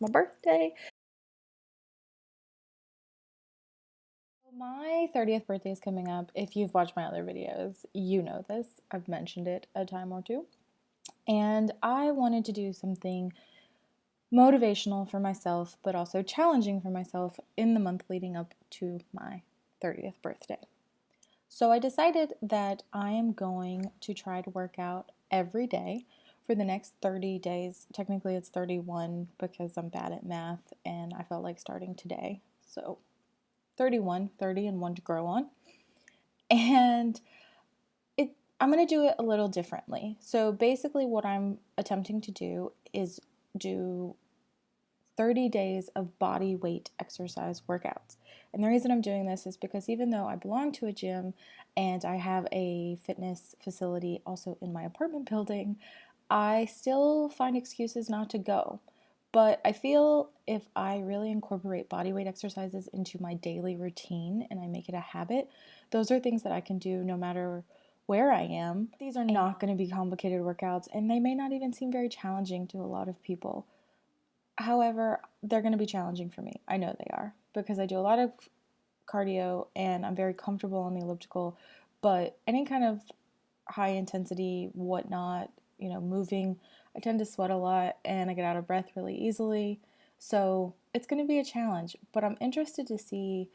my birthday. My 30th birthday is coming up. If you've watched my other videos, you know this. I've mentioned it a time or two. And I wanted to do something motivational for myself, but also challenging for myself in the month leading up to my 30th birthday. So I decided that I am going to try to work out every day for the next 30 days. Technically, it's 31 because I'm bad at math and I felt like starting today. So 31, 30, and 1 to grow on. And I'm going to do it a little differently. So basically, what I'm attempting to do is do 30 days of body weight exercise workouts. And the reason I'm doing this is because even though I belong to a gym and I have a fitness facility also in my apartment building, I still find excuses not to go. But I feel if I really incorporate bodyweight exercises into my daily routine and I make it a habit, those are things that I can do no matter where I am. These are not going to be complicated workouts and they may not even seem very challenging to a lot of people. However, they're going to be challenging for me. I know they are because I do a lot of cardio and I'm very comfortable on the elliptical, but any kind of high intensity, whatnot, moving, I tend to sweat a lot and I get out of breath really easily. So it's going to be a challenge, but I'm interested to see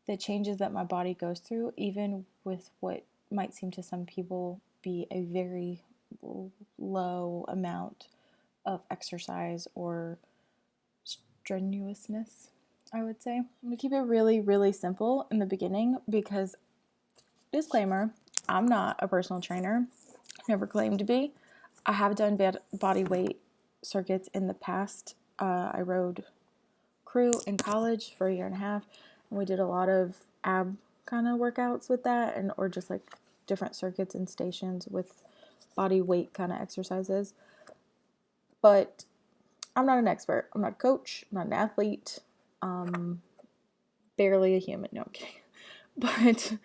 the changes that my body goes through, even with what might seem to some people be a very low amount of exercise or strenuousness, I would say. I'm going to keep it really, really simple in the beginning because, disclaimer, I'm not a personal trainer. Never claimed to be. I have done body weight circuits in the past. I rode crew in college for a year and a half, and we did a lot of ab kind of workouts with that, or just like different circuits and stations with body weight kind of exercises. But I'm not an expert. I'm not a coach. I'm not an athlete. Barely a human. No, I'm kidding. But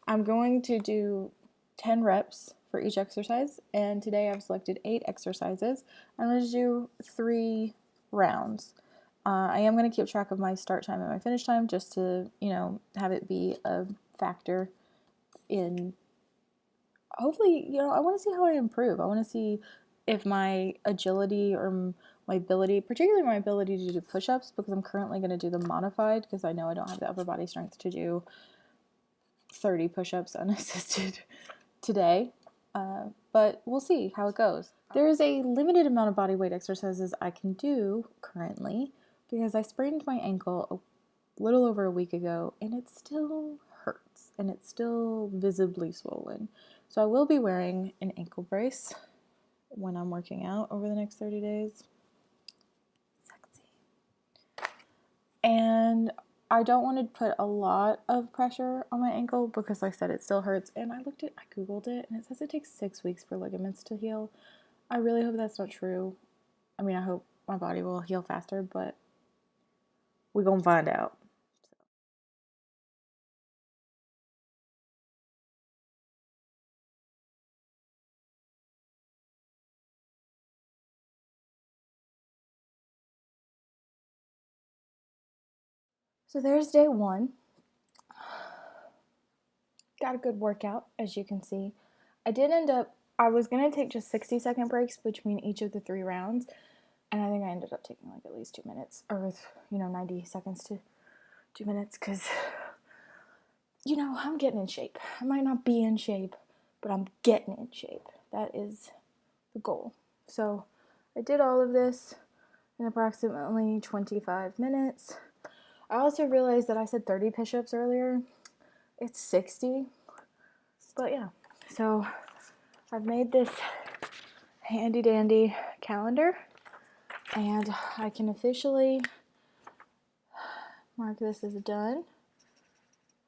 I'm going to do 10 reps for each exercise. And today I've selected 8 exercises. I'm going to do 3 rounds. I am going to keep track of my start time and my finish time just to, have it be a factor in hopefully, I want to see how I improve. I want to see if my agility or my ability, particularly my ability to do push-ups, because I'm currently going to do them modified because I know I don't have the upper body strength to do 30 push-ups unassisted today. But we'll see how it goes. There is a limited amount of body weight exercises I can do currently because I sprained my ankle a little over a week ago and it still hurts and it's still visibly swollen. So I will be wearing an ankle brace when I'm working out over the next 30 days. Sexy. And I don't want to put a lot of pressure on my ankle because like I said, it still hurts. And I Googled it and it says it takes 6 weeks for ligaments to heal. I really hope that's not true. I mean, I hope my body will heal faster, but we're going to find out. So there's day 1. Got a good workout, as you can see. I was going to take just 60-second breaks between each of the 3 rounds, and I think I ended up taking like at least 2 minutes, or 90 seconds to 2 minutes, because, I'm getting in shape. I might not be in shape, but I'm getting in shape. That is the goal. So I did all of this in approximately 25 minutes. I also realized that I said 30 push-ups earlier. It's 60. But yeah, so I've made this handy dandy calendar and I can officially mark this as done.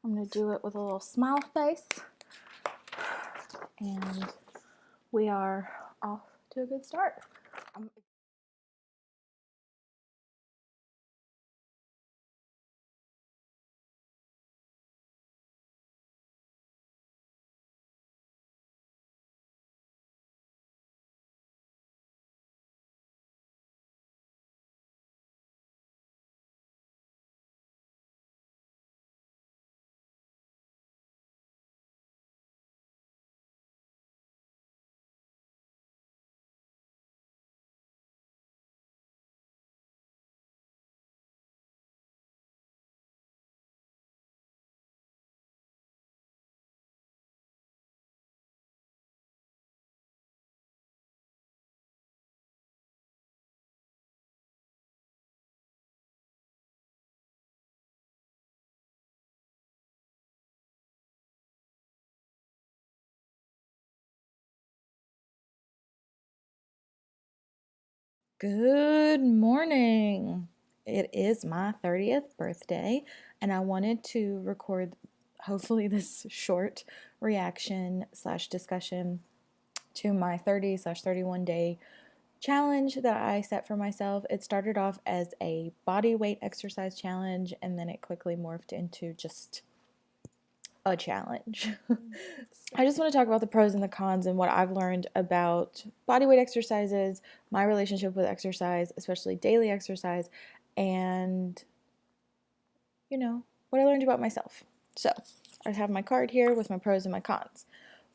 I'm going to do it with a little smile face and we are off to a good start. Good morning. It is my 30th birthday, and I wanted to record hopefully this short reaction slash discussion to my 30/31 day challenge that I set for myself. It started off as a body weight exercise challenge, and then it quickly morphed into just a challenge. I just want to talk about the pros and the cons and what I've learned about bodyweight exercises, my relationship with exercise, especially daily exercise, and, what I learned about myself. So, I have my card here with my pros and my cons.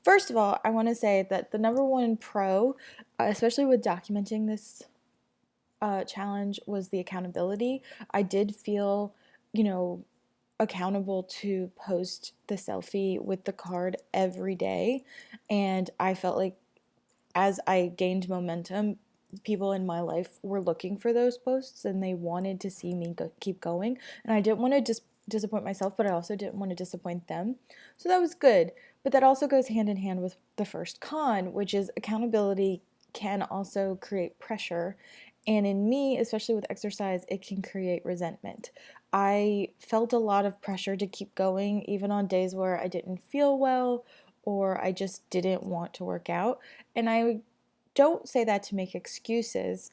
First of all, I want to say that the number one pro, especially with documenting this challenge, was the accountability. I did feel, accountable to post the selfie with the card every day, and I felt like as I gained momentum, people in my life were looking for those posts and they wanted to see me keep going, and I didn't want to disappoint myself, but I also didn't want to disappoint them, so that was good. But that also goes hand in hand with the first con, which is accountability can also create pressure. And in me, especially with exercise, it can create resentment. I felt a lot of pressure to keep going, even on days where I didn't feel well or I just didn't want to work out. And I don't say that to make excuses.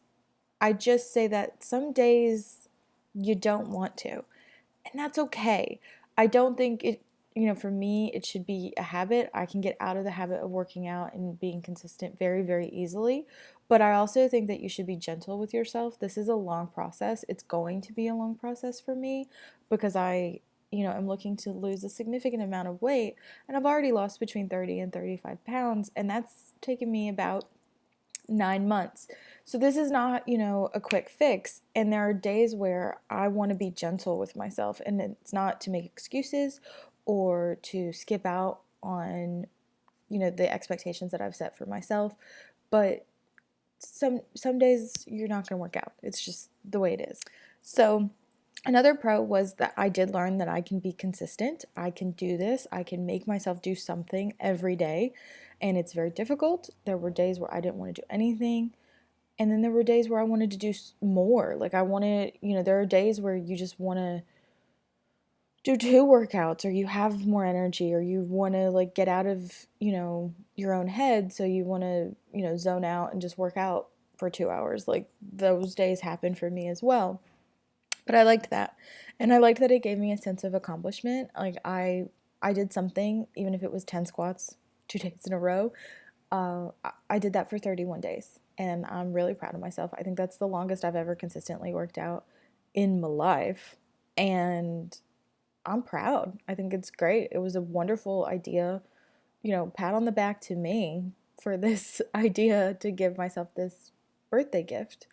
I just say that some days you don't want to, and that's okay. I don't think it, for me, it should be a habit. I can get out of the habit of working out and being consistent very, very easily. But I also think that you should be gentle with yourself. This is a long process. It's going to be a long process for me because I'm looking to lose a significant amount of weight, and I've already lost between 30 and 35 pounds, and that's taken me about 9 months. So this is not, a quick fix. And there are days where I want to be gentle with myself, and it's not to make excuses or to skip out on, the expectations that I've set for myself. But some days you're not going to work out. It's just the way it is. So another pro was that I did learn that I can be consistent. I can do this. I can make myself do something every day. And it's very difficult. There were days where I didn't want to do anything. And then there were days where I wanted to do more. Like I wanted, there are days where you just want to do 2 workouts, or you have more energy, or you want to like get out of, your own head. So you want to, zone out and just work out for 2 hours. Like those days happen for me as well. But I liked that. And I liked that it gave me a sense of accomplishment. Like I did something, even if it was 10 squats 2 days in a row. I did that for 31 days. And I'm really proud of myself. I think that's the longest I've ever consistently worked out in my life. And I'm proud. I think it's great. It was a wonderful idea. Pat on the back to me for this idea to give myself this birthday gift.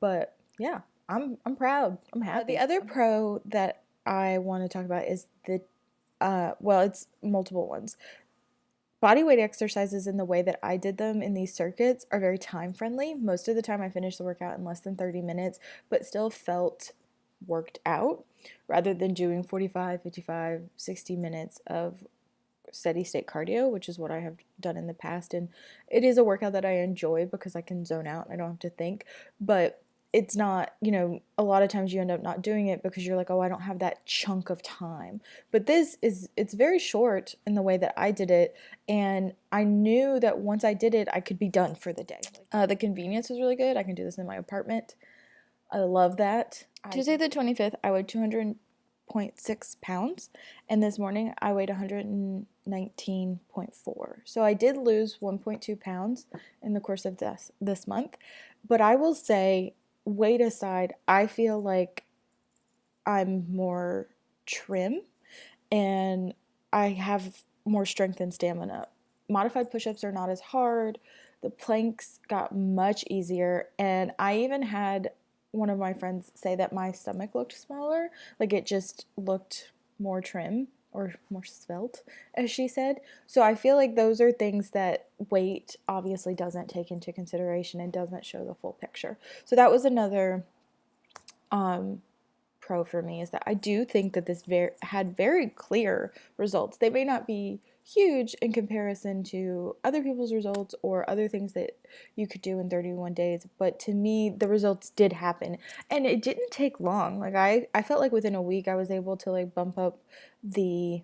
But yeah, I'm proud. I'm happy. The other pro that I want to talk about is it's multiple ones. Bodyweight exercises in the way that I did them in these circuits are very time friendly. Most of the time I finished the workout in less than 30 minutes, but still felt worked out rather than doing 45, 55, 60 minutes of steady state cardio, which is what I have done in the past. And it is a workout that I enjoy because I can zone out and I don't have to think, but it's not, a lot of times you end up not doing it because you're like, oh, I don't have that chunk of time. But it's very short in the way that I did it. And I knew that once I did it, I could be done for the day. The convenience was really good. I can do this in my apartment. I love that. Tuesday the 25th, I weighed 200.6 pounds. And this morning I weighed 119.4. So I did lose 1.2 pounds in the course of this month. But I will say, weight aside, I feel like I'm more trim and I have more strength and stamina. Modified push-ups are not as hard. The planks got much easier, and I even had one of my friends say that my stomach looked smaller, like it just looked more trim or more svelte, as she said. So I feel like those are things that weight obviously doesn't take into consideration and doesn't show the full picture. So that was another pro for me, is that I do think that this had very clear results. They may not be huge in comparison to other people's results or other things that you could do in 31 days. But to me, the results did happen, and it didn't take long. Like I felt like within a week I was able to like bump up the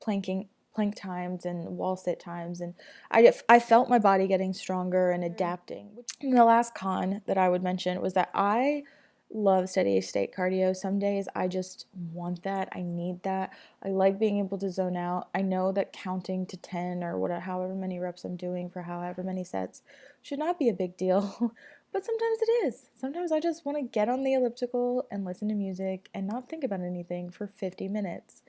plank times and wall sit times, and I felt my body getting stronger and adapting. And the last con that I would mention was that I love steady state cardio. Some days I just want that. I need that. I like being able to zone out. I know that counting to 10 or whatever, however many reps I'm doing for however many sets should not be a big deal, but sometimes it is. Sometimes I just want to get on the elliptical and listen to music and not think about anything for 50 minutes.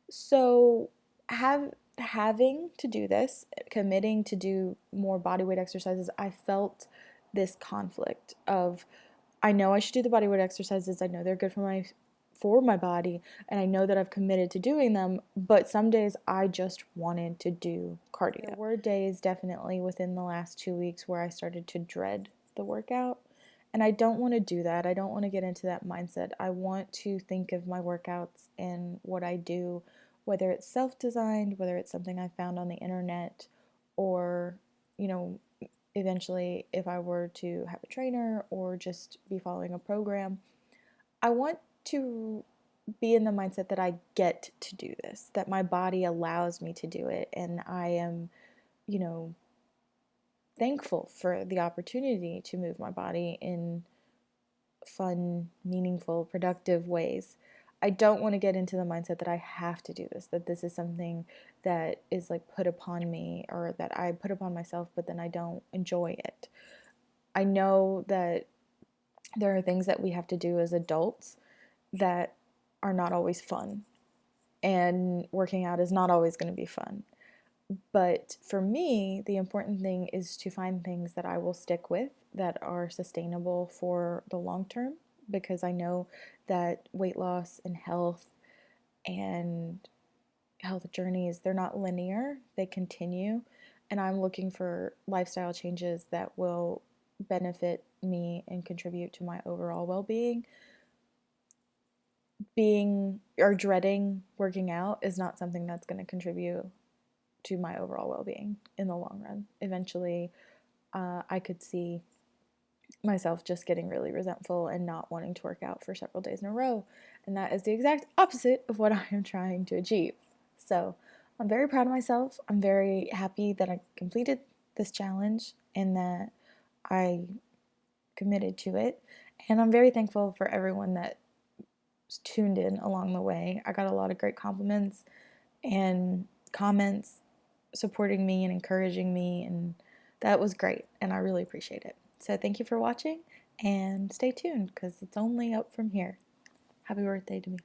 So having to do this, committing to do more bodyweight exercises, I felt this conflict of, I know I should do the bodyweight exercises. I know they're good for my body, and I know that I've committed to doing them, but some days I just wanted to do cardio. There were days definitely within the last 2 weeks where I started to dread the workout, and I don't want to do that. I don't want to get into that mindset. I want to think of my workouts and what I do, whether it's self-designed, whether it's something I found on the internet, or, you know, eventually if I were to have a trainer or just be following a program. I want to be in the mindset that I get to do this, that my body allows me to do it, and I am, you know, thankful for the opportunity to move my body in fun, meaningful, productive ways. I don't want to get into the mindset that I have to do this, that this is something that is like put upon me or that I put upon myself, but then I don't enjoy it. I know that there are things that we have to do as adults that are not always fun, and working out is not always going to be fun. But for me, the important thing is to find things that I will stick with that are sustainable for the long term, because I know that weight loss and health journeys, they're not linear, they continue. And I'm looking for lifestyle changes that will benefit me and contribute to my overall well-being. Being or dreading working out is not something that's going to contribute to my overall well-being in the long run. Eventually, I could see myself just getting really resentful and not wanting to work out for several days in a row, and that is the exact opposite of what I am trying to achieve. So I'm very proud of myself. I'm very happy that I completed this challenge and that I committed to it, and I'm very thankful for everyone that tuned in along the way. I got a lot of great compliments and comments supporting me and encouraging me, and that was great, and I really appreciate it. So thank you for watching, and stay tuned because it's only up from here. Happy birthday to me.